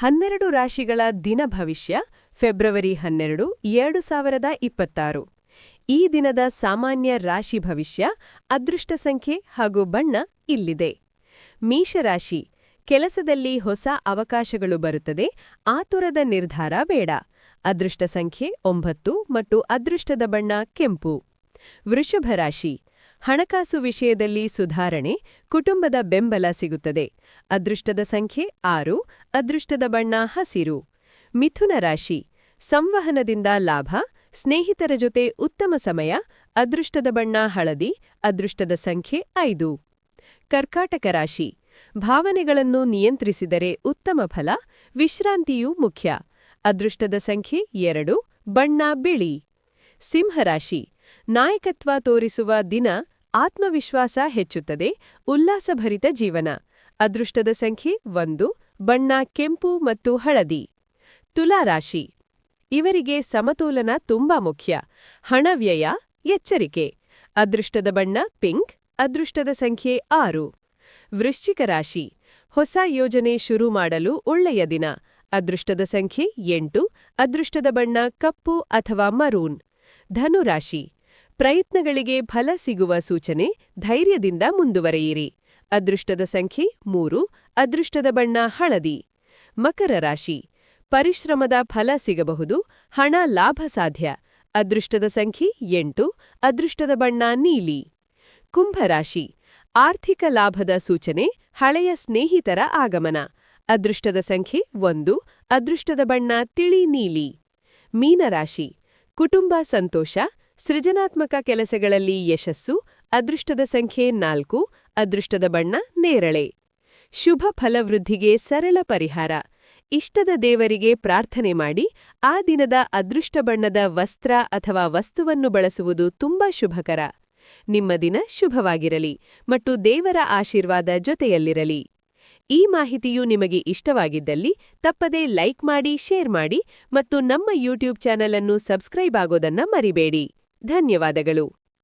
12 ರಾಶಿಗಳ ದಿನ ಭವಿಷ್ಯ ಫೆಬ್ರವರಿ 12, 2026. ಈ ದಿನದ ಸಾಮಾನ್ಯ ರಾಶಿ ಭವಿಷ್ಯ, ಅದೃಷ್ಟ ಸಂಖ್ಯೆ ಹಾಗೂ ಬಣ್ಣ ಇಲ್ಲಿದೆ. ಮೇಷರಾಶಿ, ಕೆಲಸದಲ್ಲಿ ಹೊಸ ಅವಕಾಶಗಳು ಬರುತ್ತದೆ, ಆತುರದ ನಿರ್ಧಾರ ಬೇಡ. ಅದೃಷ್ಟ ಸಂಖ್ಯೆ 9 ಮತ್ತು ಅದೃಷ್ಟದ ಬಣ್ಣ ಕೆಂಪು. ವೃಷಭ ರಾಶಿ, ಹಣಕಾಸು ವಿಷಯದಲ್ಲಿ ಸುಧಾರಣೆ, ಕುಟುಂಬದ ಬೆಂಬಲ ಸಿಗುತ್ತದೆ. ಅದೃಷ್ಟದ ಸಂಖ್ಯೆ 6, ಅದೃಷ್ಟದ ಬಣ್ಣ ಹಸಿರು. ಮಿಥುನ ರಾಶಿ, ಸಂವಹನದಿಂದ ಲಾಭ, ಸ್ನೇಹಿತರ ಜೊತೆ ಉತ್ತಮ ಸಮಯ. ಅದೃಷ್ಟದ ಬಣ್ಣ ಹಳದಿ, ಅದೃಷ್ಟದ ಸಂಖ್ಯೆ 5. ಕರ್ಕಾಟಕ ರಾಶಿ, ಭಾವನೆಗಳನ್ನು ನಿಯಂತ್ರಿಸಿದರೆ ಉತ್ತಮ ಫಲ, ವಿಶ್ರಾಂತಿಯೂ ಮುಖ್ಯ. ಅದೃಷ್ಟದ ಸಂಖ್ಯೆ 2, ಬಣ್ಣ ಬಿಳಿ. ಸಿಂಹರಾಶಿ, ನಾಯಕತ್ವ ತೋರಿಸುವ ದಿನ, ಆತ್ಮವಿಶ್ವಾಸ ಹೆಚ್ಚುತ್ತದೆ, ಉಲ್ಲಾಸಭರಿತ ಜೀವನ. ಅದೃಷ್ಟದ ಸಂಖ್ಯೆ 1, ಬಣ್ಣ ಕೆಂಪು ಮತ್ತು ಹಳದಿ. ತುಲಾರಾಶಿ, ಇವರಿಗೆ ಸಮತೋಲನ ತುಂಬಾ ಮುಖ್ಯ, ಹಣ ವ್ಯಯ ಎಚ್ಚರಿಕೆ. ಅದೃಷ್ಟದ ಬಣ್ಣ ಪಿಂಕ್, ಅದೃಷ್ಟದ ಸಂಖ್ಯೆ 6. ವೃಶ್ಚಿಕ ರಾಶಿ, ಹೊಸ ಯೋಜನೆ ಶುರು ಮಾಡಲು ಒಳ್ಳೆಯ ದಿನ. ಅದೃಷ್ಟದ ಸಂಖ್ಯೆ 8, ಅದೃಷ್ಟದ ಬಣ್ಣ ಕಪ್ಪು ಅಥವಾ ಮರೂನ್. ಧನುರಾಶಿ, ಪ್ರಯತ್ನಗಳಿಗೆ ಫಲ ಸಿಗುವ ಸೂಚನೆ, ಧೈರ್ಯದಿಂದ ಮುಂದುವರಿಯಿರಿ. ಅದೃಷ್ಟದ ಸಂಖ್ಯೆ 3, ಅದೃಷ್ಟದ ಬಣ್ಣ ಹಳದಿ. ಮಕರ ರಾಶಿ, ಪರಿಶ್ರಮದ ಫಲ ಸಿಗಬಹುದು, ಹಣ ಲಾಭ ಸಾಧ್ಯ. ಅದೃಷ್ಟದ ಸಂಖ್ಯೆ 8, ಅದೃಷ್ಟದ ಬಣ್ಣ ನೀಲಿ. ಕುಂಭರಾಶಿ, ಆರ್ಥಿಕ ಲಾಭದ ಸೂಚನೆ, ಹಳೆಯ ಸ್ನೇಹಿತರ ಆಗಮನ. ಅದೃಷ್ಟದ ಸಂಖ್ಯೆ 1, ಅದೃಷ್ಟದ ಬಣ್ಣ ತಿಳಿ ನೀಲಿ. ಮೀನರಾಶಿ, ಕುಟುಂಬ ಸಂತೋಷ, ಸೃಜನಾತ್ಮಕ ಕೆಲಸಗಳಲ್ಲಿ ಯಶಸ್ಸು. ಅದೃಷ್ಟದ ಸಂಖ್ಯೆ 4, ಅದೃಷ್ಟದ ಬಣ್ಣ ನೇರಳೆ. ಶುಭ ಫಲವೃದ್ಧಿಗೆ ಸರಳ ಪರಿಹಾರ, ಇಷ್ಟದ ದೇವರಿಗೆ ಪ್ರಾರ್ಥನೆ ಮಾಡಿ. ಆ ದಿನದ ಅದೃಷ್ಟ ಬಣ್ಣದ ವಸ್ತ್ರ ಅಥವಾ ವಸ್ತುವನ್ನು ಬಳಸುವುದು ತುಂಬಾ ಶುಭಕರ. ನಿಮ್ಮ ದಿನ ಶುಭವಾಗಿರಲಿ ಮತ್ತು ದೇವರ ಆಶೀರ್ವಾದ ಜೊತೆಯಲ್ಲಿರಲಿ. ಈ ಮಾಹಿತಿಯು ನಿಮಗೆ ಇಷ್ಟವಾಗಿದ್ದಲ್ಲಿ ತಪ್ಪದೇ ಲೈಕ್ ಮಾಡಿ, ಶೇರ್ ಮಾಡಿ ಮತ್ತು ನಮ್ಮ ಯೂಟ್ಯೂಬ್ ಚಾನಲ್ ಅನ್ನು ಸಬ್ಸ್ಕ್ರೈಬ್ ಆಗೋದನ್ನ ಮರಿಬೇಡಿ. ಧನ್ಯವಾದಗಳು.